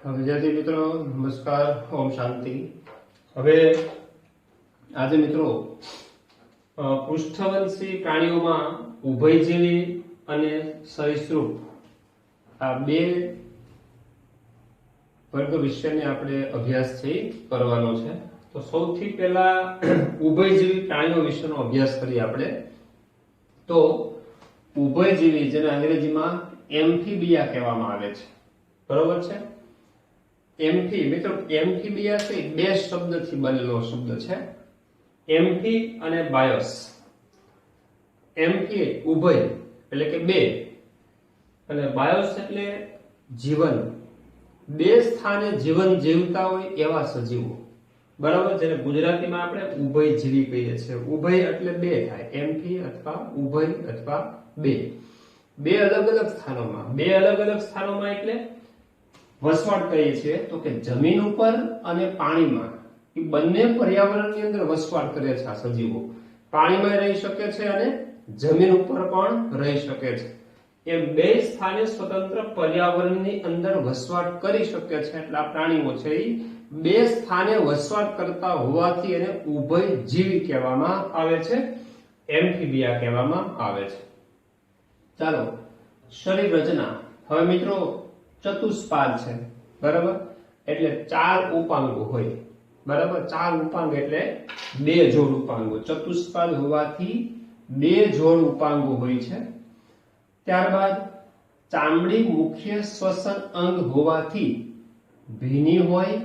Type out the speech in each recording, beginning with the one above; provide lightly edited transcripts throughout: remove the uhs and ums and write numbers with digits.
વિદ્યાર્થી મિત્રો નમસ્કાર, ઓમ શાંતિ। હવે આજે મિત્રો પૃષ્ઠવંશી પ્રાણીઓમાં ઉભયજીવી અને સરીસૃપ આ બે વર્ગ વિશેને આપણે અભ્યાસ કરવાનો છે। તો સૌથી પહેલા ઉભયજીવી પ્રાણીઓ વિશેનો અભ્યાસ કરીએ આપણે। તો ઉભયજીવી જેને અંગ્રેજીમાં એમ્ફીબિયા કહેવામાં આવે છે, બરોબર છે। એમ્ફીબિયા છે બે શબ્દથી બનેલો શબ્દ છે, એમ્ફી અને બાયોસ। એમ્ફી ઉભય એટલે કે બે, અને બાયોસ એટલે જીવન, બે સ્થાને જીવન જીવતા હોય એવા સજીવો, બરાબર। જેને ગુજરાતીમાં આપણે ઉભયજીવી કહીએ છીએ। ઉભય એટલે બે થાય, એમ્ફી અથવા ઉભય અથવા બે અલગ અલગ સ્થાનોમાં એટલે વસવાટ કરીએ છીએ તો કે જમીન ઉપર અને પાણીમાં, એ બંને પર્યાવરણની અંદર વસવાટ કરે છે આ સજીવો। પાણીમાં રહી શકે છે અને જમીન ઉપર પણ રહી શકે છે, એમ બે સ્થાને સ્વતંત્ર પર્યાવરણની અંદર વસવાટ કરી શકે છે। એટલે આ પ્રાણીઓ છે એ બે સ્થાને વસવાટ કરતા હોવાથી એને ઉભયજીવી કહેવામાં આવે છે, એમ્ફીબિયા કહેવામાં આવે છે। ચાલો, શરીર રચના। હવે મિત્રો ચતુષ્પાદ છે, બરાબર, એટલે ચાર ઉપાંગો હોય, બરાબર। ચાર ઉપાંગ એટલે બે જોડ ઉપાંગો, ચતુષ્પાદ હોવાથી બે જોડ ઉપાંગો હોય છે। ત્યારબાદ ચામડી મુખ્ય શ્વસન અંગ હોવાથી ભીની હોય,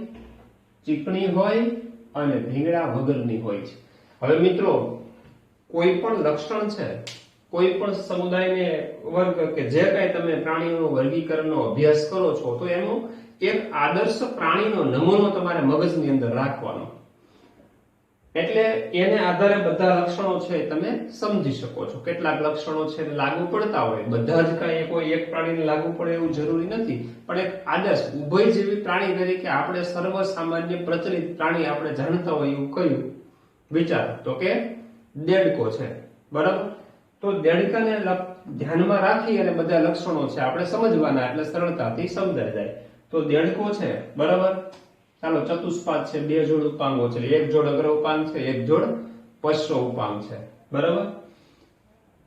ચીકણી હોય અને ભીંગડા વગરની હોય છે। હવે મિત્રો કોઈ પણ લક્ષણ છે, કોઈ પણ સમુદાયને વર્ગ કે જે કાંઈ તમે પ્રાણીઓનો વર્ગીકરણનો અભ્યાસ કરો છો તો એનો એક આદર્શ પ્રાણીનો નમૂનો તમારે મગજની અંદર રાખવાનો, એટલે એને આધારે બધા લક્ષણો છે તમે સમજી શકો છો। કેટલાક લક્ષણો છે લાગુ પડતા હોય, બધા જ કાંઈ કોઈ એક પ્રાણીને લાગુ પડે એવું જરૂરી નથી, પણ એક આદર્શ ઉભયજીવી પ્રાણી તરીકે આપણે સર્વસામાન્ય પ્રચલિત પ્રાણી આપણે જાણતા હોય એવું કયું વિચાર તો કે દેડકો છે, બરાબર। તો દેડકાને ધ્યાનમાં રાખી અને બધા લક્ષણો છે આપણે સમજવાના, એટલે સરળતાથી સમજાઈ જાય। તો દેડકો છે, બરાબર। ચાલો, ચતુષ્પાદ છે, બે જોડ ઉપાંગો છે, એક જોડ અગ્ર ઉપાંગ છે, એક જોડ પશ્ચ ઉપાંગ છે, બરાબર।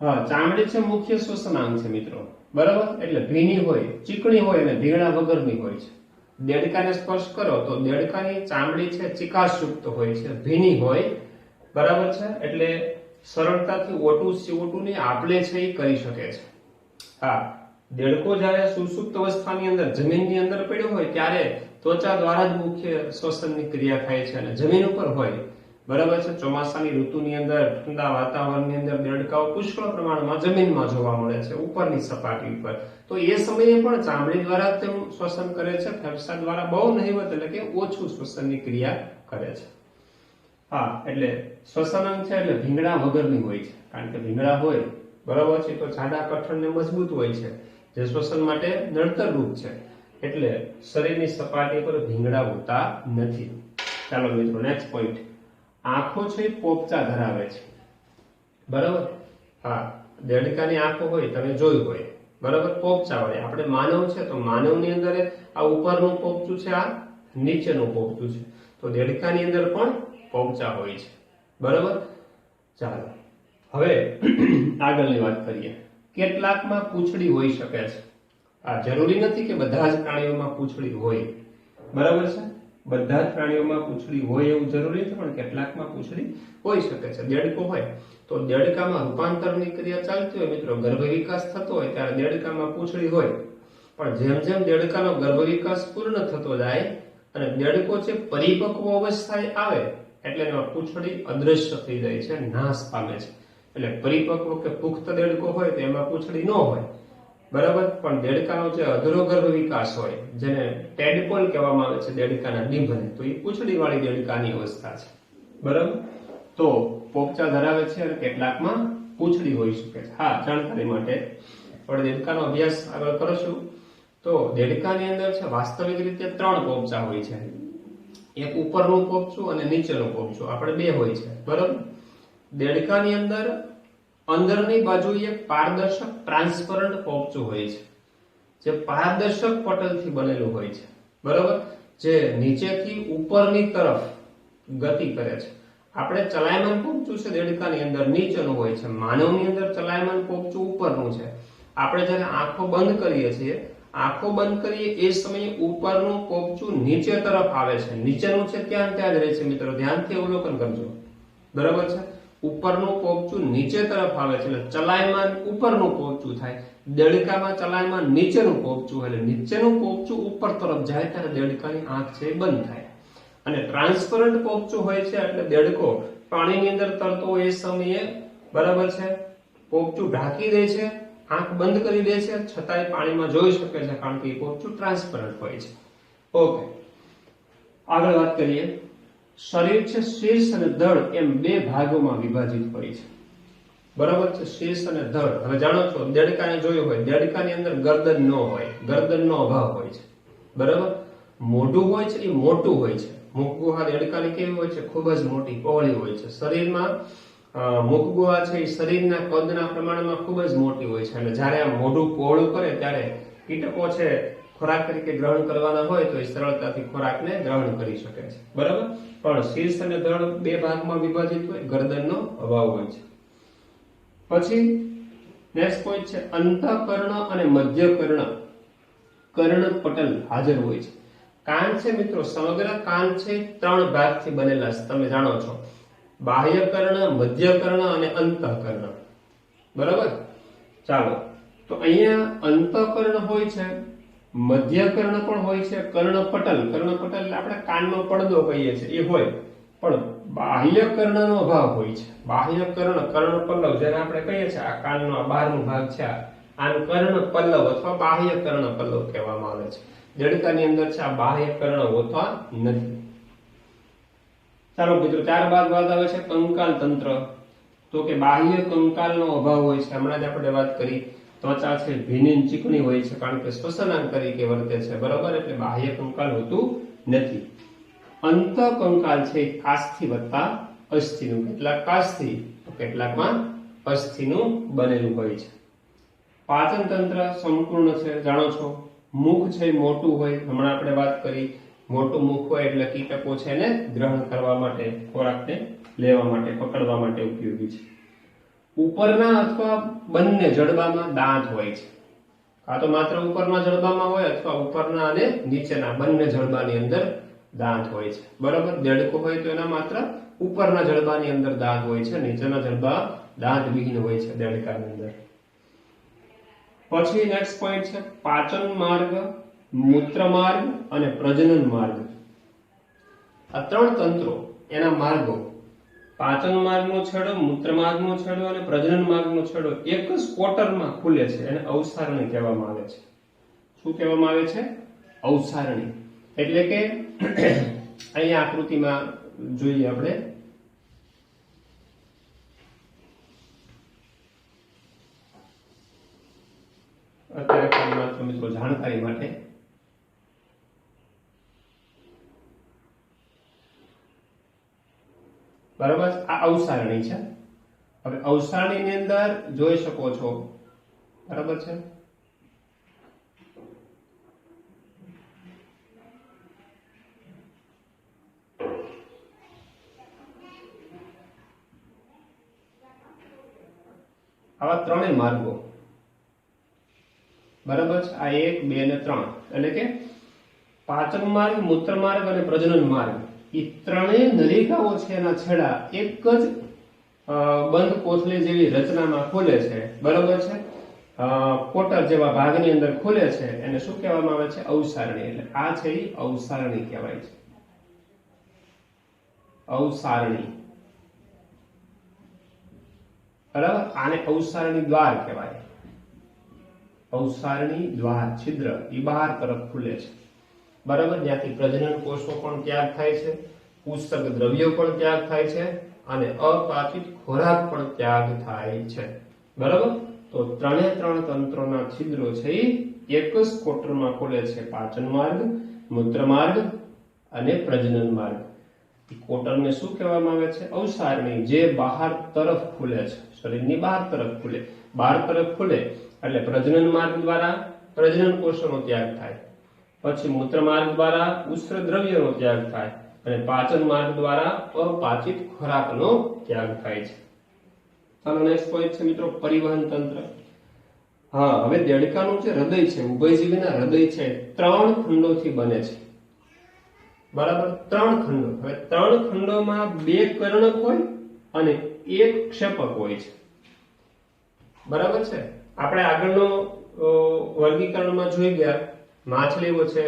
હા, ચામડી છે મુખ્ય શ્વસનાંગ છે મિત્રો, બરાબર, એટલે ભીની હોય, ચીકણી હોય અને ભીંગડા વગરની હોય છે। દેડકાને સ્પર્શ કરો તો દેડકાની ચામડી છે ચિકાસયુક્ત હોય છે, ભીની હોય, બરાબર છે, એટલે સરળતાથી O2 CO2 ની આપલે છે એ કરી શકે છે। હા, દેડકો જ્યારે સુષુપ્ત અવસ્થાની અંદર જમીનની અંદર પડ્યો હોય ત્યારે ત્વચા દ્વારા જ મુખ્ય શ્વસનની ક્રિયા થાય છે, અને જમીન ઉપર હોય, બરાબર છે। ચોમાસાની ઋતુની અંદર ઠંડા વાતાવરણની અંદર દેડકાઓ પુષ્કળ પ્રમાણમાં જમીનમાં જોવા મળે છે, ઉપરની સપાટી ઉપર। તો એ સમયે પણ ચામડી દ્વારા જ તેનું શ્વસન કરે છે, ફેફસા દ્વારા બહુ નહિવત એટલે કે ઓછું શ્વસનની ક્રિયા કરે છે। હા, એટલે શ્વસનાંગ છે એટલે ભીંગડા વગરની હોય છે, કારણ કે ભીંગડા હોય, બરાબર છે, તો જાડા કઠણ ને મજબૂત હોય છે, જે શ્વસન માટે નડતર રૂપ છે, એટલે શરીરની સપાટી પર ભીંગડા હોતા નથી। ચાલો મિત્રો, નેક્સ્ટ પોઈન્ટ, આંખો છે પોપચા ધરાવે છે, બરાબર। હા, દેડકાની આંખો હોય તમે જોઈ હોય, બરાબર, પોપચા વાળી। આપણે માનવ છે તો માનવની અંદર આ ઉપરનું પોપચું છે, આ નીચેનું પોપચું છે, તો દેડકાની અંદર પણ પોપચા હોય છે, બરાબર। ચાલો, હવે આગળની વાત કરીએ। કેટલાકમાં પૂંછડી હોઈ શકે છે। આ જરૂરી નથી કે બધા જ પ્રાણીઓમાં પૂંછડી હોય, બરાબર છે, બધા જ પ્રાણીઓમાં પૂંછડી હોય એવું જરૂરી નથી, પણ કેટલાકમાં પૂંછડી હોઈ શકે છે। દેડકો હોય તો દેડકામાં રૂપાંતરની ક્રિયા ચાલતી હોય મિત્રો, ગર્ભ વિકાસ થતો હોય ત્યારે દેડકામાં પૂંછડી હોય, પણ જેમ જેમ દેડકાનો ગર્ભ વિકાસ પૂર્ણ થતો જાય અને દેડકો છે પરિપક્વ અવસ્થાએ આવે એટલે એમાં પૂંછડી અદ્રશ્ય થઈ જાય છે, નાશ પામે છે। એટલે પરિપક્વ કે પુખ્ત દેડકો હોય તો એમાં પૂંછડી ન હોય, બરાબર, પણ દેડકાનો જે અધરો ગર્ભ વિકાસ હોય, જેને ટેડપોલ કહેવામાં આવે છે દેડકાના ડીંભને, તો એ પૂંછડી વાળી દેડકાની અવસ્થા છે, બરાબર। તો પોપચા ધરાવે છે અને કેટલાકમાં પૂંછડી હોઈ શકે છે। હા, જાણકારી માટે આપણે દેડકાનો અભ્યાસ આગળ કરીશું। તો દેડકાની અંદર છે વાસ્તવિક રીતે ત્રણ પોપચા હોય છે, એક ઉપરનું પોપચું અને નીચેનું પોપચું, આપણે બે હોય છે, બરાબર। દેડકાની અંદર અંદરની બાજુએ એક પારદર્શક ટ્રાન્સપરન્ટ પોપચું હોય છે, જે પારદર્શક પટલથી બનેલું હોય છે, બરાબર, જે નીચેથી ઉપરની તરફ ગતિ કરે છે. આપણે ચલાયમાન પોપચું છે દેડકાની અંદર નીચેનું હોય છે, માનવની અંદર ચલાયમાન પોપચું ઉપરનું છે. આપણે જ્યારે આંખો બંધ કરીએ છીએ, આંખો બંધ કરીએ એ સમયે ઉપરનું પોપચું નીચે તરફ આવે છે, નીચેનું છે ત્યાં જ રહે છે. મિત્રો ધ્યાનથી અવલોકન કરજો, બરાબર છે. ઉપરનું પોપચું નીચે તરફ આવે છે એટલે ચલાયમાન ઉપરનું પોપચું થાય. દેડકામાં ચલાયમાન નીચેનું પોપચું, એટલે નીચેનું પોપચું ઉપર તરફ જાય ત્યારે દેડકાની આંખ છે બંધ થાય. અને ટ્રાન્સપરન્ટ પોપચું હોય છે એટલે દેડકો પાણીની અંદર તરતો હોય એ સમયે, બરાબર છે, પોપચું ઢાંકી દે છે, આંખ બંધ કરી દે છે, છતાંય પાણીમાં જોઈ શકે છે, કારણ કે એ પોપચું ટ્રાન્સપરન્ટ હોય છે. ઓકે, આગળ વાત કરીએ. શરીર છે શીર્ષ અને ધડ એમ બે ભાગોમાં વિભાજિત હોય છે, બરાબર છે, શીર્ષ અને ધડ. હવે જાણો છો દેડકાને જોયું હોય, દેડકાની અંદર ગરદન ન હોય, ગરદનનો અભાવ હોય છે, બરાબર. મોઢું હોય છે એ મોટું હોય છે, મુખગુહા દેડકાની કેવી હોય છે? ખૂબ જ મોટી પહોળી હોય છે. શરીરમાં મુખગુહા છે એ શરીરના કદના પ્રમાણમાં ખૂબ જ મોટી હોય છે, એટલે જ્યારે આ મોઢું પહોળું કરે ત્યારે કીટકો છે ખોરાક તરીકે ગ્રહણ કરવાના હોય તો એ સરળતાથી ખોરાકને ગ્રહણ કરી શકે છે, બરાબર. પણ શીર્ષ અને ધડ બે ભાગમાં વિભાજિત હોય, ગરદનનો અભાવ હોય છે. પછી નેક્સ્ટ પોઈન્ટ છે અંતઃકર્ણ અને મધ્યકર્ણ કર્ણપટલ હાજર હોય છે. કાન છે મિત્રો, સમગ્ર કાન છે ત્રણ ભાગથી બનેલા છે, તમે જાણો છો, બાહ્યકર્ણ, મધ્યકર્ણ અને અંતઃકર્ણ, બરાબર. ચાલો, તો અહીંયા અંતઃકર્ણ હોય છે, મધ્યકર્ણ પણ હોય છે, કર્ણપટલ, કર્ણપટલ એટલે આપણે કાનનો પડદો કહીએ છીએ એ હોય, પણ બાહ્યકર્ણનો અભાવ હોય છે. બાહ્યકર્ણ, કર્ણપલ્લવ જેને આપણે કહીએ છીએ, આ કાનનો આ બહારનો ભાગ છે, આનું કર્ણપલ્લવ અથવા બાહ્યકર્ણપલ્લવ કહેવામાં આવે છે. દેડકાની અંદર છે આ બાહ્યકર્ણ હોતા નથી. ચાલો મિત્રો, ત્યારબાદ વાત આવે છે કંકાલ તંત્ર. તો કે બાહ્ય કંકાલનો અભાવ હોય છે. હમણાં જ આપણે વાત કરી, ત્વચા છે ભીની ચીકણી હોય છે, કારણ કે શ્વસનાંગ તરીકે વર્તે છે, બરાબર, એટલે બાહ્ય કંકાલ હોતું નથી. અંત કંકાલ છે કાચથી વત્તા અસ્થિનું, કેટલાક કાચથી તો કેટલાકમાં અસ્થિનું બનેલું હોય છે. પાચન તંત્ર સંપૂર્ણ છે, જાણો છો. મુખ છે મોટું હોય, હમણાં આપણે વાત કરી, મોટું મુખ હોય એટલે કીટકો છે એને ગ્રહણ કરવા માટે, ખોરાકને લેવા માટે, પકડવા માટે ઉપયોગી છે. ઉપરના અથવા બંને જડબામાં દાંત હોય છે, કાં તો માત્ર ઉપરના જડબામાં હોય અથવા ઉપરના અને નીચેના બંને જડબાની અંદર દાંત હોય છે, બરાબર. દેડકો હોય તો એના માત્ર ઉપરના જડબાની અંદર દાંત હોય છે, નીચેના જડબા દાંત વિહીન હોય છે દેડકાની અંદર. પછી નેક્સ્ટ પોઈન્ટ છે પાચન માર્ગ, મૂત્ર માર્ગ અને પ્રજનન માર્ગ. આ ત્રણ તંત્રો, એના માર્ગો, પાચન માર્ગનો છેડો, મૂત્ર માર્ગનો છેડો અને પ્રજનન માર્ગનો છેડો એક જ કોટરમાં ખુલે છે, એને અવસારણી કહેવામાં આવે છે. શું કહેવામાં આવે છે? અવસારણી. એટલે કે અહીંયા આકૃતિમાં જોઈએ આપણે, અત્યારે મિત્રો જાણકારી માટે બરાબર, આ અવસારણી છે. હવે અવસારણીની અંદર જોઈ શકો છો, બરાબર છે, આવા ત્રણેય માર્ગો, બરાબર છે. આ 1, 2 અને 3, એટલે કે પાચન માર્ગ, મૂત્ર માર્ગ અને પ્રજનન માર્ગ, એ ત્રણેય નલિકાઓ છે એના છેડા એક જ બંધ કોથળી જેવી રચનામાં ખુલે છે, બરાબર છે. કોટર જેવા ભાગની અંદર ખુલે છે, એને શું કહેવામાં આવે છે? અવસારણી. એટલે આ છે એ અવસારણી કહેવાય છે, અવસારણી, બરાબર. આને અવસારણી દ્વાર કહેવાય. અવસારણી દ્વાર, છિદ્ર, એ બહાર તરફ ખુલે છે, બરાબર. જ્યાંથી પ્રજનન કોષો પણ ત્યાગ થાય છે, ઉત્સર્ગ દ્રવ્યો પણ ત્યાગ થાય છે અને અપાચિત ખોરાક પણ ત્યાગ થાય છે, બરાબર. તો ત્રણે ત્રણ તંત્રોના છિદ્રો છે એ એક જ કોટરમાં ખુલે છે, પાચન માર્ગ, મૂત્ર માર્ગ અને પ્રજનન માર્ગ. કોટરને શું કહેવામાં આવે છે? અવસારણી, જે બહાર તરફ ખુલે છે, શરીરની બહાર તરફ ખુલે. બહાર તરફ ખુલે એટલે પ્રજનન માર્ગ દ્વારા પ્રજનન કોષોનો ત્યાગ થાય, પછી મૂત્ર માર્ગ દ્વારા ઉષ્ર દ્રવ્યનો ત્યાગ થાય અને પાચન માર્ગ દ્વારા અપાચિત ખોરાકનો ત્યાગ થાય છે. ચાલો નેક્સ્ટ પોઈન્ટ છે મિત્રો પરિવહન તંત્ર. હા, હવે દેડકાનું જે હૃદય છે, ઉભયજીવીના હૃદય છે, 3 ખંડોથી બને છે. બરાબર, 3 ખંડો. હવે 3 ખંડોમાં 2 કર્ણક હોય અને 1 ક્ષેપક હોય છે. બરાબર છે. આપણે આગળનો વર્ગીકરણમાં જોઈ ગયા, માછલીઓ છે,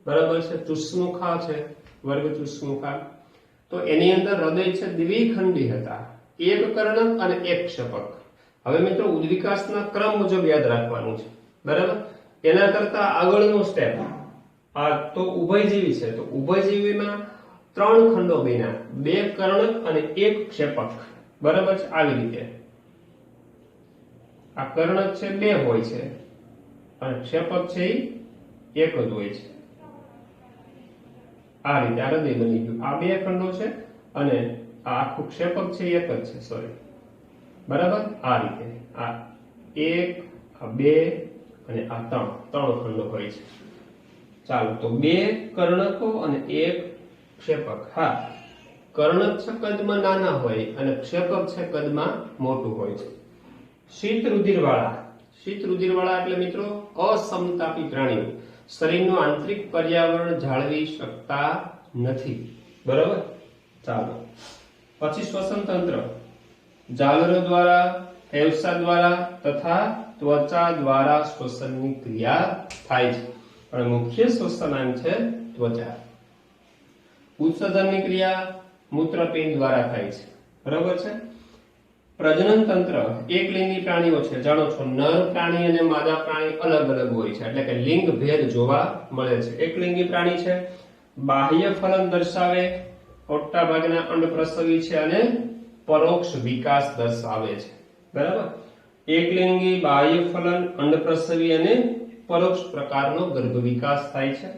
બરાબર છે, ચુસ્મુખા છે, વર્ગ ચુસ્મુખા. તો એની અંદર હૃદય છે દ્વિખંડી હતા, 1 કર્ણક અને 1 ક્ષેપક. હવે મિત્રો ઉદ્વિકાસના ક્રમ મુજબ યાદ રાખવાનું છે. બરાબર, એના કરતા આગળનો સ્ટેપ આ તો ઉભયજીવી છે. તો ઉભયજીવીમાં 3 ખંડો બન્યા, 2 કર્ણક અને 1 ક્ષેપક. બરાબર છે. આવી રીતે આ કર્ણક છે 2 હોય છે અને ક્ષેપક છે એ 1 જ હોય છે. આ રીતે આ હૃદય બની ગયું. આ 2 ખંડો છે અને આ આખું ક્ષેપક છે 1 જ છે. સોરી, બરાબર. આ રીતે આ 1, આ 2 અને આ 3 ખંડો હોય છે. ચાલો, તો 2 કર્ણકો અને 1 ક્ષેપક. હા, કર્ણક છે કદમાં નાના હોય અને ક્ષેપક છે કદમાં મોટું હોય છે. શીત રુધિરવાળા. શીત રુધિરવાળા એટલે મિત્રો અસમતાપી પ્રાણીઓ, શરીરનું આંતરિક પર્યાવરણ જાળવી શકતા નથી. બરાબર. ચાલો, પછી શ્વસન તંત્ર. જાલરો દ્વારા, ફેફસા દ્વારા તથા ત્વચા દ્વારા શ્વસનની ક્રિયા થાય છે, પણ મુખ્ય શ્વસનાંગ છે ત્વચા. ઉત્સર્જનની ક્રિયા મૂત્રપિંડ દ્વારા થાય છે. બરાબર છે. પ્રજનન તંત્ર. એકલિંગી પ્રાણીઓ છે, જાણો છો, નર પ્રાણી અને માદા પ્રાણી અલગ અલગ હોય છે, એટલે કે લિંગ ભેદ જોવા મળે છે. એકલિંગી પ્રાણી છે, બાહ્ય ફલન દર્શાવે, મોટા ભાગના અંડપ્રસવી છે અને પરોક્ષ વિકાસ દર્શાવે છે. બરાબર. એકલિંગી, બાહ્ય ફલન, અંડપ્રસવી અને પરોક્ષ પ્રકારનો ગર્ભ વિકાસ થાય છે.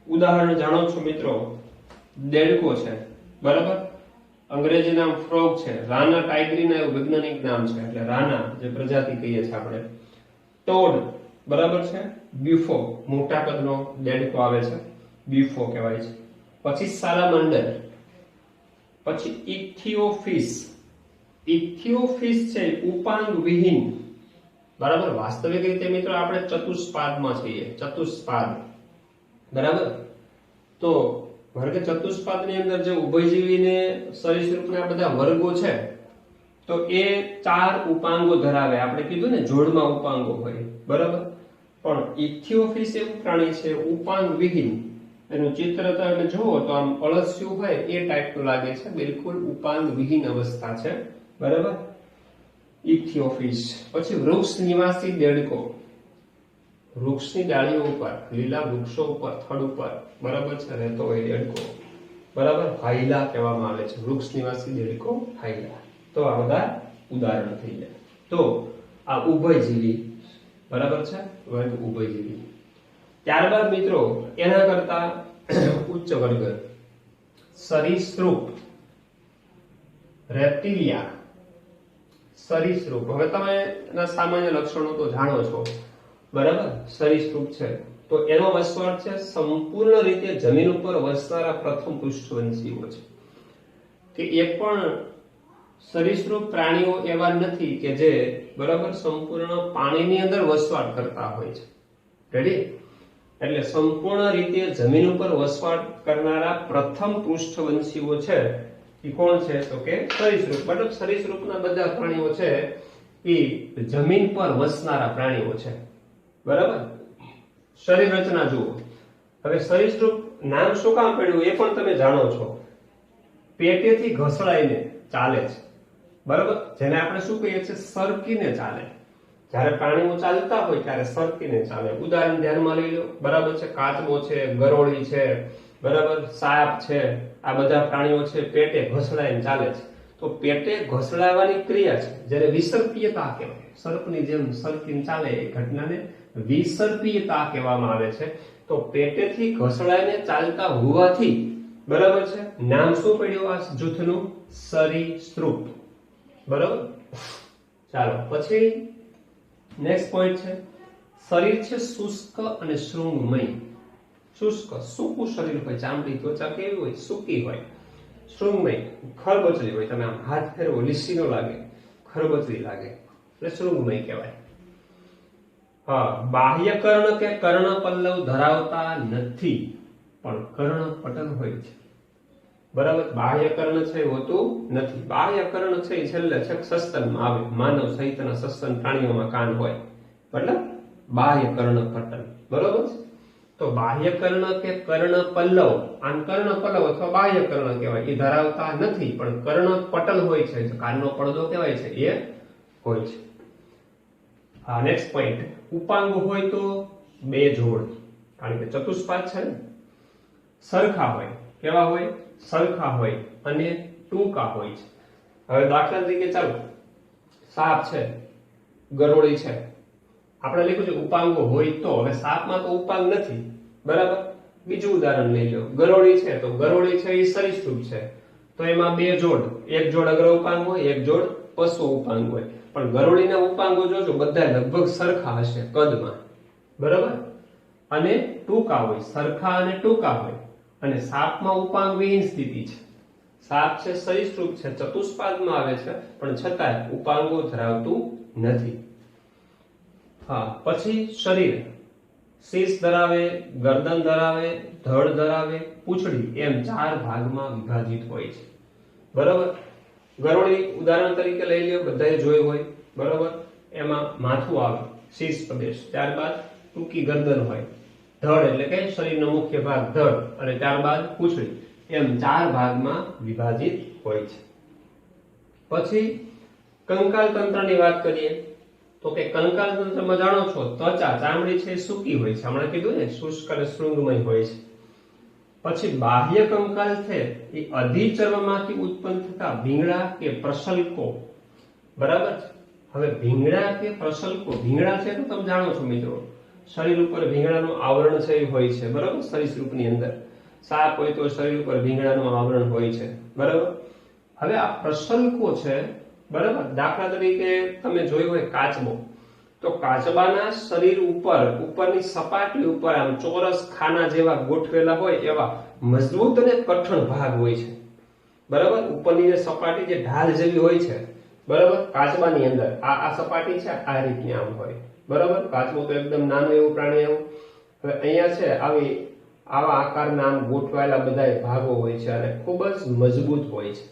ઉદાહરણ જાણો છો મિત્રો, દેડકો છે. બરાબર. અંગ્રેજી નામ ફ્રોગ છે. રાના ટાઇગ્રીના એવું વૈજ્ઞાનિક નામ છે, એટલે રાના જે પ્રજાતિ કહીએ છીએ આપણે. ટોડ, બરાબર છે. બ્યુફો, મોટા કદનો દેડકો આવે છે, બ્યુફો કહેવાય છે. પછી સાલામંડર. પછી ઇથિયોફિસ. ઇથિયોફિસ છે ઉપાંગ વિહીન. બરાબર. વાસ્તવિક રીતે મિત્રો આપણે ચતુષ્પાદમાં છીએ, ચતુષ્પાદ. બરાબર. તો વર્ગ ચતુષ્પાદની અંદર જે ઉભયજીવીને સરીસૃપના બધા વર્ગો છે, તો એ 4 ઉપાંગો ધરાવે. આપણે કીધું ને જોડમાં ઉપાંગો હોય. બરાબર. પણ ઇથિયોફિસ એવું પ્રાણી છે ઉપાંગ વિહીન. એનું ચિત્ર તમે જુઓ તો આમ અળસિયું હોય એ ટાઈપનું લાગે છે, બિલકુલ ઉપાંગ વિહીન અવસ્થા છે. બરાબર. ઇથિયોફિસ. પછી વૃક્ષ નિવાસી દેડકો. વૃક્ષની ડાળીઓ ઉપર, લીલા વૃક્ષો ઉપર, થડ ઉપર, બરાબર છે, રહેતો હોય દેડકો. બરાબર. હાઈલા કહેવામાં આવે છે, વૃક્ષ નિવાસી દેડકો, હાઈલા. તો આ બધા ઉદાહરણ થઈ ગયા. તો આ ઉભયજીવી. બરાબર છે, વર્ગ ઉભયજીવી. ત્યારબાદ મિત્રો એના કરતા ઉચ્ચ વર્ગ સરીસૃપ, રેપ્ટિલિયા. સરીસૃપ. હવે તમે એના સામાન્ય લક્ષણો તો જાણો છો. બરાબર. સરીસૃપ છે તો એનો વસવાટ છે સંપૂર્ણ રીતે જમીન ઉપર વસનારા પ્રથમ પૃષ્ઠવંશીઓ છે. કે એક પણ સરીસૃપ પ્રાણીઓ એવા નથી કે જે, બરાબર, સંપૂર્ણ પાણીની અંદર વસવાટ કરતા હોય છે. રેડી? એટલે સંપૂર્ણ રીતે જમીન ઉપર વસવાટ કરનારા પ્રથમ પૃષ્ઠવંશીઓ છે એ કોણ છે? તો કે સરીસૃપ. મતલબ સરીસૃપના બધા પ્રાણીઓ છે એ જમીન પર વસનારા પ્રાણીઓ છે. બરાબર. શરીર રચના જુઓ. હવે સરીસૃપ નામ શું કામ પડ્યું એ પણ તમે જાણો છો. પેટેથી ઘસડાઈને ચાલે છે. બરાબર. જેને આપણે શું કહીએ છીએ? સરકીને ચાલે. જ્યારે પ્રાણીઓ ચાલતા હોય ત્યારે સરકીને ચાલે. ઉદાહરણ ધ્યાનમાં લઈ લો. બરાબર છે. કાચબો છે, ગરોળી છે, બરાબર, સાપ છે, આ બધા પ્રાણીઓ છે પેટે ઘસડાઈને ચાલે છે. તો પેટે ઘસડાવવાની ક્રિયા છે જેને વિસર્પીયતા કહેવાય. સર્પની જેમ સરકીને ચાલે એ ઘટનાને વિસર્પીયતા કહેવામાં આવે છે. તો પેટેથી ઘસડાઈને ચાલતા હોવાથી, બરાબર છે, નામ શું પડ્યું આ જૂથનું? સરીસૃપ. બરાબર. ચાલો પછી નેક્સ્ટ પોઈન્ટ છે શરીર છે શુષ્ક અને શૃંગમય. શુષ્ક સૂકું શરીર હોય, ચામડી ત્વચા કેવી હોય? સૂકી હોય. શૃંગમય ખરબચડી હોય, તમે આમ હાથ ફેરવો લીસી નો લાગે, ખરબચડી લાગે, એટલે શૃંગમય કહેવાય. હા, બાહ્ય કર્ણ કે કર્ણ પલ્લવ ધરાવતા નથી પણ કર્ણ પટલ હોય છે. બરાબર, બાહ્ય કર્ણ છે હોતું નથી. બાહ્ય કર્ણ છે છેલ્લે છેક સસ્તનમાં આવે, માનવ સહિતના સસ્તન પ્રાણીઓમાં કાન હોય, મતલબ બાહ્ય કર્ણ પટલ. બરોબર છે. તો બાહ્ય કર્ણ કે કર્ણ પલ્લવ, આમ કર્ણ પલ્લવ અથવા બાહ્ય કર્ણ કહેવાય, એ ધરાવતા નથી પણ કર્ણ પટલ હોય છે, કાનનો પડદો કહેવાય છે, એ હોય છે. હા, નેક્સ્ટ પોઈન્ટ, ઉપાંગ હોય તો બે જોડ, કારણ કે ચતુષ્પાદ છે ને, સરખા હોય. કેવા હોય? સરખા હોય અને ટૂંકા હોય છે. હવે દાખલા તરીકે ચાલો, સાપ છે, ગરોળી છે, આપણે લખ્યું છે ઉપાંગો હોય તો. હવે સાપમાં તો ઉપાંગ નથી, બરાબર. બીજું ઉદાહરણ લઈ લો, ગરોળી છે, તો ગરોળી છે એ સરીસૃપ છે, તો એમાં બે જોડ, એક જોડ અગ્ર ઉપાંગ હોય, એક જોડ પશ્વ ઉપાંગ હોય. પણ ગરોળીના ઉપાંગો જોજો બધા લગભગ સરખા હશે કદમાં, બરાબર, અને ટૂંકા હોય, સરખા અને ટૂંકા હોય. અને સાપમાં ઉપાંગ વિહીન સ્થિતિ છે. સાપ છે સરીસૃપ છે, ચતુષ્પાદમાં આવે છે, પણ છતાંય ઉપાંગો ધરાવતું નથી. હા, પછી શરીર શીશ ધરાવે, ગરદન ધરાવે, ધડ ધરાવે, પૂંછડી એમ 4 ભાગમાં વિભાજિત હોય છે. બરાબર. ગરોળી ઉદાહરણ તરીકે લઈ લ્યો, બધાએ જોયું હોય, બરાબર. એમાં માથું આવે, શીશ પ્રદેશ, ત્યારબાદ ટૂંકી ગરદન હોય, ધડ એટલે કે શરીરનો મુખ્ય ભાગ ધડ, અને ત્યારબાદ પૂંછડી, એમ 4 ભાગમાં વિભાજિત હોય છે. પછી કંકાલ તંત્રની વાત કરીએ તો કે કંકાલ તંત્રમાં જાણો છો ત્વચા, ચામડી છે સૂકી હોય છે, હમણાં કીધું ને શુષ્ક અને શૃંગમય હોય છે. પછી બાહ્ય કંકાલ છે એ અધિચર્મમાંથી ઉત્પન્ન થતા ભીંગડા કે પ્રસલ્કો, બરાબર. હવે ભીંગડા કે પ્રસલ્કો, ભીંગડા છે તો તમે જાણો છો મિત્રો, શરીર ઉપર ભીંગડાનું આવરણ છે એ હોય છે, બરાબર. સરીસૃપની અંદર સાપ હોય તો શરીર ઉપર ભીંગડાનું આવરણ હોય છે, બરાબર. હવે આ પ્રસલ્કો છે, બરાબર. દાખલા તરીકે તમે જોયું હોય કાચબો, તો કાચબાના શરીર ઉપર ઉપરની સપાટી ઉપર આમ ચોરસ ખાના જેવા ગોઠવેલા હોય એવા મજબૂત અને કઠણ ભાગ હોય છે, બરાબર. ઉપરની જે સપાટી જે ઢાલ જેવી હોય છે, બરાબર, કાચબાની અંદર આ સપાટી છે આ રીતની આમ હોય, બરાબર. કાચબો તો એકદમ નાનું એવું પ્રાણી એવું. હવે અહીંયા છે આવી આવા આકારના આમ ગોઠવાયેલા બધા ભાગો હોય છે અને ખૂબ જ મજબૂત હોય છે.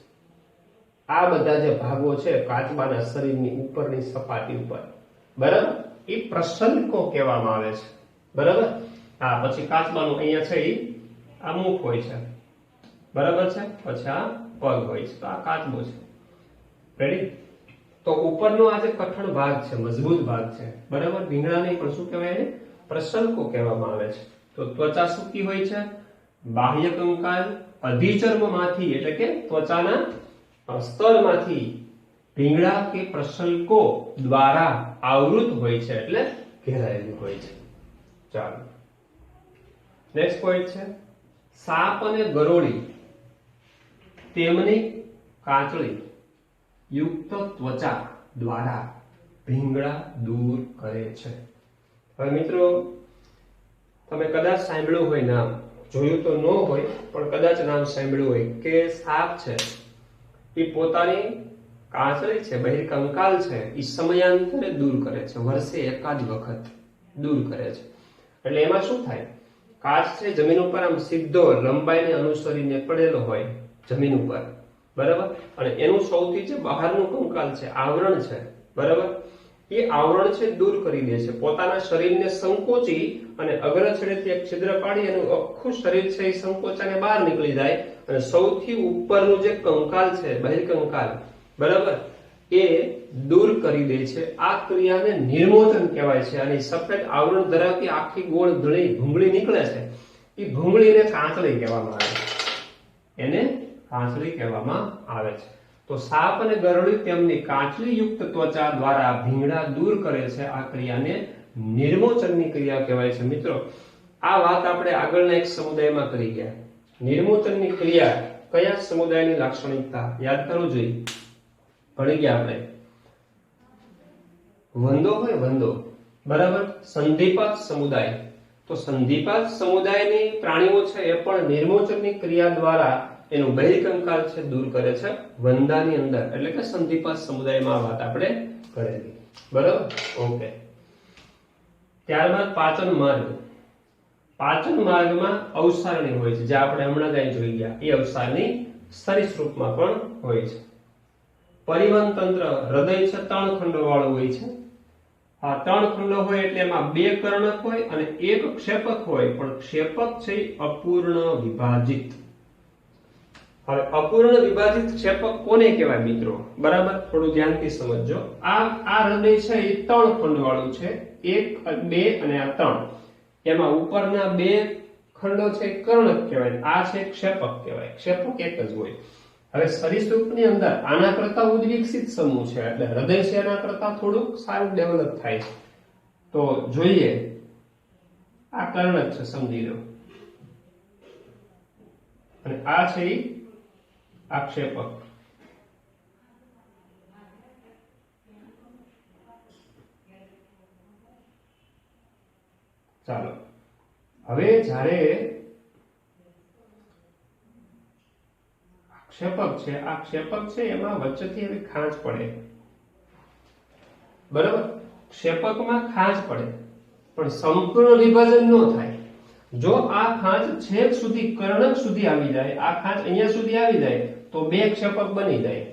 આ બધા જે ભાગો છે કાચબાના શરીરની ઉપરની સપાટી ઉપર, બરાબર, એ પ્રસલ્કો કહેવામાં આવે છે, બરાબર. હા, પછી કાચબાનું અહીંયા છે એ આ મુખ હોય છે, બરાબર છે, પછી આ પગ હોય છે, તો આ કાચબો છે. રેડી. તો ઉપરનો આ જે કઠણ ભાગ છે, મજબૂત ભાગ છે, બરાબર, ભીંગડા નહીં પણ શું કહેવાય એને? પ્રસલ્કો કહેવામાં આવે છે. તો ત્વચા સૂકી હોય છે. બાહ્ય કંકાલ અધિચર્મમાંથી એટલે કે ત્વચાના સ્તરમાંથી ભીંગડા કે પ્રસલ્કો દ્વારા આવૃત હોય છે, એટલે ઘેરાયેલું હોય છે. ચાલો, નેક્સ્ટ પોઈન્ટ છે સાપ અને ગરોળી તેમની કાચળી યુક્ત ત્વચા દ્વારા ભીંગડા દૂર કરે છે. હવે મિત્રો તમે કદાચ સાંભળ્યું હોય નામ, જોયું તો ન હોય પણ કદાચ નામ સાંભળ્યું હોય કે સાપ છે એ પોતાની કાચળી છે, બહિર્કંકાલ છે, એ સમયાંતરે દૂર કરે છે, વર્ષે એકાદ વખત દૂર કરે છે. એટલે એમાં શું થાય, કાચ છે જમીન ઉપર આમ સીધો લંબાઈને અનુસરીને પડેલો હોય જમીન ઉપર, બરાબર. અને એનું સૌથી જે બહારનું કંકાલ છે, આવરણ છે, બરાબર, એ આવરણ છે દૂર કરી દે છે, પોતાના શરીરને સંકોચી અને અગ્ર છેડેથી એક છિદ્ર પાડી એનું આખું શરીર છે એ સંકોચાને બહાર નીકળી જાય અને સૌથી ઉપરનું જે કંકાલ છે, બહિર્કંકાલ, બરાબર, એ દૂર કરી દે છે. આ ક્રિયાને નિર્મોચન કહેવાય છે. અને સફેદ આવરણ ધરાવતી આખી ગોળ ધણી ભૂંગળી નીકળે છે, એ ભૂંગળીને કાંચળી કહેવામાં આવે છે, એને કાંચળી કહેવામાં આવે છે. તો સાપ અને ગરોળી તેમની કાચલી યુક્ત ત્વચા દ્વારા ભીંગડા દૂર કરે છે. આ ક્રિયાને નિર્મોચનની ક્રિયા કહેવાય છે. મિત્રો આ વાત આપણે આગળના એક સમુદાયમાં કરી ગયા. નિર્મોચનની ક્રિયા કયા સમુદાયની લાક્ષણિકતા યાદ કરવું જોઈએ, ભણી ગયા આપણે. વંદો હોય, વંદો, બરાબર, સંધિપાત સમુદાય, તો સંધિપાદ સમુદાયની પ્રાણીઓ છે એ પણ નિર્મોચનની ક્રિયા દ્વારા એનું બહિર્કંકાલ છે દૂર કરે છે વંદાની અંદર, એટલે કે સંધિપાદ સમુદાયમાં વાત આપણે કરેલી. બરાબર? ઓકે. ત્યારબાદ પાચન માર્ગ. પાચન માર્ગમાં અવસારણી હોય છે, જે આપણે હમણાં જ જોઈ ગયા. એ અવસારણી સરીસૃપમાં પણ હોય છે. પરિવહન તંત્ર. હૃદય છે 3 ખંડો વાળું હોય છે. આ 3 ખંડો હોય એટલે એમાં 2 કર્ણક હોય અને 1 ક્ષેપક હોય, પણ ક્ષેપક છે અપૂર્ણ વિભાજિત. હવે અપૂર્ણ વિભાજિત ક્ષેપક કોને કહેવાય મિત્રો? બરાબર, થોડું ધ્યાનથી સમજજો. આ હૃદય છે એ 3 ખંડ વાળું છે, 1, 2 અને આ 3. એમાં ઉપરના 2 ખંડો છે કર્ણક કહેવાય, આ છે ક્ષેપક કહેવાય. ક્ષેપક એક જ હોય. હવે સરીસૃપની અંદર આના કરતા ઉદ્વિકસિત સમૂહ છે, એટલે હૃદય છે એના કરતા થોડુંક સારું ડેવલપ થાય છે. તો જોઈએ, આ કર્ણક છે, સમજી લો, અને આ છે આક્ષેપક. ચાલો, હવે જ્યારે ક્ષેપક છે, આ ક્ષેપક છે એમાં વચ્ચેથી એવી ખાંચ પડે. બરાબર? ક્ષેપકમાં ખાંચ પડે, પણ સંપૂર્ણ વિભાજન ન થાય. જો આ ખાંચ છેક સુધી કર્ણક સુધી આવી જાય, આ ખાંચ અહીંયા સુધી આવી જાય, તો 2 ક્ષેપક બની જાય.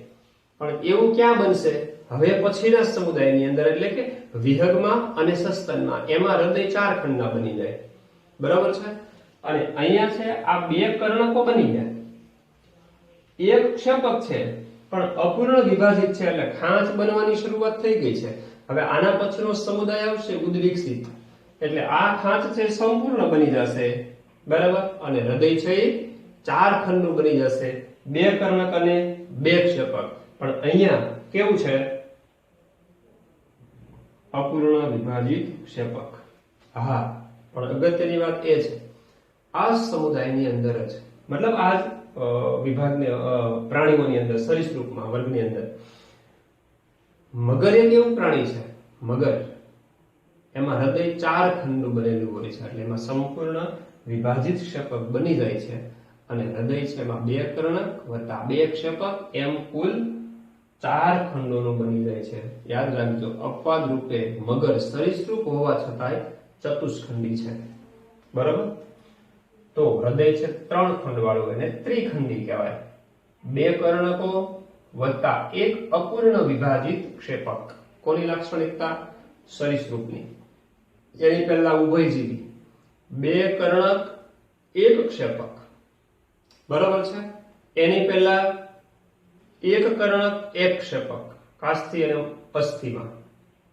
પણ એવું ક્યાં બનશે? હવે પછીના સમુદાયની અંદર, એટલે કે વિહગમાં અને સસ્તનમાં, એમાં હૃદય 4 ખંડના બની જાય. બરાબર છે? અને અહીંયા છે આ 2 કર્ણકો બની જાય. એક ક્ષેપક છે પણ અપૂર્ણ વિભાજિત છે, એટલે ખાંચ બનવાની શરૂઆત થઈ ગઈ છે. હવે આના પછીનો સમુદાય આવશે ઉદ્વિકસિત, એટલે આ ખાંચ છે સંપૂર્ણ બની જશે. બરાબર? અને હૃદય છે એ 4 ખંડનું બની જશે, 2 કર્ણક અને 2 ક્ષેપક. પણ અહીંયા કેવું છે? અપૂર્ણ વિભાજિત ક્ષેપક. હા, પણ અગત્યની વાત એ છે, આ સમુદાયની અંદર જ, મતલબ આ વિભાગની પ્રાણીઓની અંદર, સરીસૃપમાં વર્ગની અંદર, મગર એક એવું પ્રાણી છે, મગર, એમાં હૃદય 4 ખંડનું બનેલું હોય છે, એટલે એમાં સંપૂર્ણ વિભાજિત ક્ષેપક બની જાય છે. અને હૃદય છે એમાં 2 કર્ણક વત્તા 2 ક્ષેપક, એમ કુલ 4 ખંડોનું બની જાય છે. યાદ રાખજો, અપવાદ રૂપે મગર સરીસૃપ હોવા છતાંય ચતુષ્ખંડી છે. બરાબર? તો હૃદય છે 3 ખંડ વાળું, એને ત્રિખંડી કહેવાય. 2 કર્ણકો વત્તા 1 અપૂર્ણ વિભાજિત ક્ષેપક. કોની લાક્ષણિકતા? સરીસૃપની. એની પહેલા ઉભયજીવી, 2 કર્ણક 1 ક્ષેપક. બરાબર છે? એની પહેલા 1 કર્ણક 1 ક્ષેપક, કાસ્થિ અને અસ્થિમાં.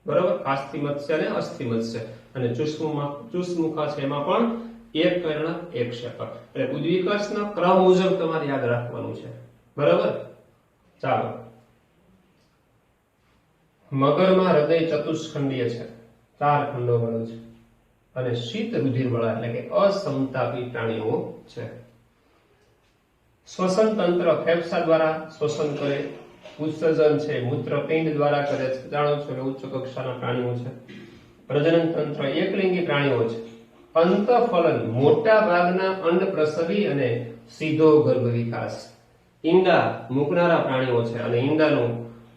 બરાબર? કાસ્થિ મત્સ્ય અને અસ્થિ મત્સ્ય. અને ચુસ્મુખા છે એમાં પણ 1 કર્ણક 1 ક્ષેપક. એટલે ઉદ્વિકાસના ક્રમ મુજબ તમારે યાદ રાખવાનું છે. બરાબર? ચાલો, મગરમાં હૃદય ચતુષ્ખંડીય છે, 4 ખંડો વાળું છે, અને શીત રુધિર વાળા, એટલે કે અસમતાપી પ્રાણીઓ છે. શ્વસન તંત્ર ફેફસા દ્વારા શ્વસન કરે. ઉત્સર્જન છે મૂત્રપિંડ દ્વારા કરે છે, જાણો છો કે ઉચ્ચ કક્ષાના પ્રાણીઓ છે. પ્રજનન તંત્ર એકલિંગી પ્રાણીઓ છે. અંતઃફલન મોટા ભાગના અંડ પ્રસવી અને સીધો ગર્ભ વિકાસ. ઈંડા મૂકનારા પ્રાણીઓ છે, અને ઈંડાનું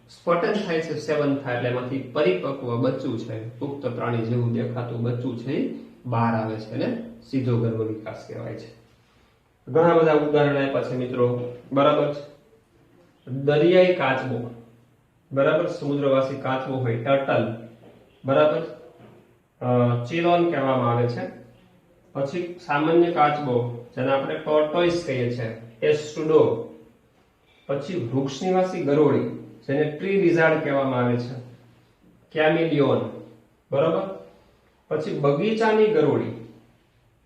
સ્ફટન થાય છે, સેવન થાય, એટલે એમાંથી પરિપક્વ બચ્ચું છે, પુખ્ત પ્રાણી જેવું દેખાતું બચ્ચું છે, બહાર આવે છે, અને સીધો ગર્ભ વિકાસ કહેવાય છે. ઘણા બધા ઉદાહરણ આપ્યા છે મિત્રો. બરાબર છે? દરિયાઈ કાચબો. બરાબર? સમુદ્રવાસી કાચબો હોય, ટર્ટલ. બરાબર? ચિલોન કહેવામાં આવે છે. પછી સામાન્ય કાચબો, જેને આપણે ટોર્ટોઇસ કહીએ છીએ, એસ્ટુડો. પછી વૃક્ષ નિવાસી ગરોળી, જેને ટ્રી લિઝાર્ડ કહેવામાં આવે છે, કેમિલિયોન. બરાબર? પછી બગીચાની ગરોળી,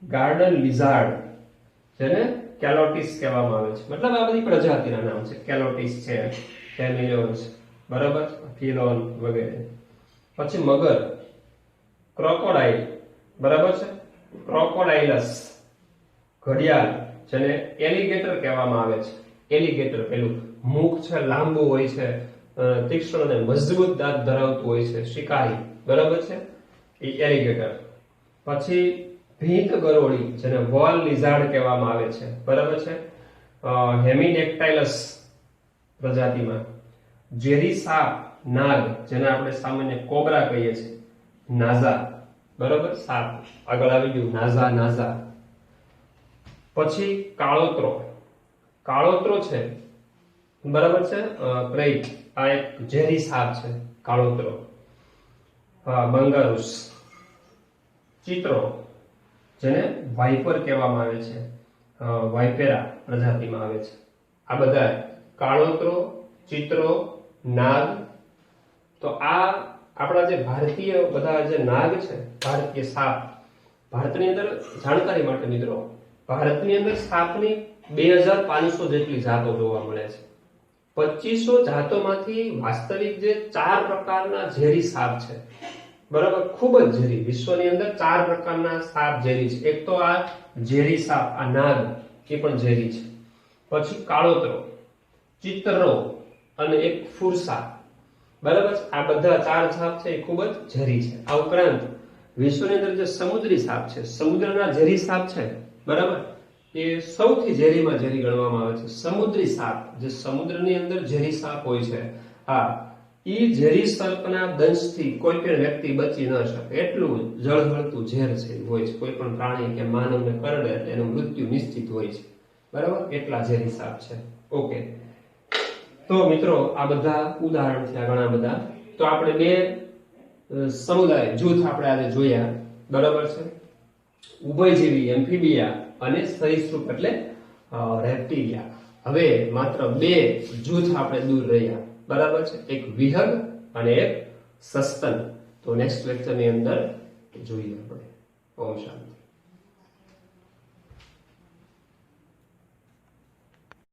ગાર્ડન લિઝાર્ડ, જેને કેલોટિસ કહેવામાં આવે છે. મતલબ આ બધી પ્રજાતિના નામ છે. કેલોટિસ છે, કેમિલિયોન છે, બરાબર, ફિલોન વગેરે. પછી મગર, ક્રોકોડાઇલ. બરાબર છે? ક્રોકોડાઇલસ. ઘડિયાળ, જેને એલિગેટર કહેવામાં આવે છે. એલિગેટર, પેલું મુખ છે લાંબુ હોય છે, તીક્ષ્ણ અને મજબૂત દાંત ધરાવતું હોય છે, શિકારી. બરાબર છે? એ એલિગેટર. પછી ભીંત ગરોળી જેને વોલ લિઝાર્ડ કહેવામાં આવે છે, બરાબર છે, હેમિડેક્ટાઇલસ પ્રજાતિમાં, ઝેરી સાપ નાગ જેને આપણે સામાન્ય કોબરા કહીએ છીએ, નાઝા, બરાબર, સાપ આગળ આવી ગયું, નાઝા નાઝા. પછી કાળોતરો, કાળોતરો છે, બરાબર છે, ક્રેઇટ, આ એક ઝેરી સાપ છે કાળોતરો. બંગારુસ, ચિત્રો જેને વાઇપર કહેવામાં આવે છે, વાઇપેરા પ્રજાતિમાં આવે છે. આ બધા કાળોતરો, ચિત્રો, નાગ. તો આ આપણા જે ભારતીય બધા જે નાગ છે, ભારતીય સાપ, ભારતની અંદર જાણકારી માટે મિત્રો, ભારતની અંદર સાપની 2500 જેટલી જાતો જોવા મળે છે. 2500 જાતોમાંથી વાસ્તવિક જે 4 પ્રકારના ઝેરી સાપ છે, બરાબર, ખૂબ જ ઝેરી. વિશ્વની અંદર 4 પ્રકારના સાપ ઝેરી છે. એક તો આ ઝેરી સાપ, આ નાગ, એ પણ ઝેરી છે. પછી કાળોતરો, ચિત્રો અને એક ફુરસા, બરાબર. આ બધા 4 સાપ છે એ ખૂબ જ ઝેરી છે. આ ઉપરાંત વિશ્વની અંદર જે સમુદ્રી સાપ છે, સમુદ્રના ઝેરી સાપ છે, બરાબર, એ સૌથી ઝેરીમાં ઝેરી ગણવામાં આવે છે. સમુદ્રી સાપ, જે સમુદ્રની અંદર ઝેરી સાપ હોય છે, હા, ઈ ઝેરી સર્પના દંશથી કોઈ પણ વ્યક્તિ બચી ન શકે એટલું જળહળતું ઝેર છે હોય છે. કોઈ પણ પ્રાણી કે માનવને કરડે એટલે એનું મૃત્યુ નિશ્ચિત હોય છે, બરાબર, એટલા ઝેરી સાપ છે. ઓકે, તો મિત્રો આ બધા ઉદાહરણ છે, ઘણા બધા. તો આપણે 2 સમુદાય જૂથ આપણે આજે જોયા, બરાબર છે, ઉભયજીવી એમ્ફીબિયા અને સરીસૃપ એટલે રેપ્ટિલિયા. હવે માત્ર 2 જૂથ આપણે દૂર રહ્યા, બરાબર છે, એક વિહંગ અને એક સસ્તન. તો નેક્સ્ટ લેક્ચરની અંદર જોઈએ આપણે. ઓમ શાંતિ.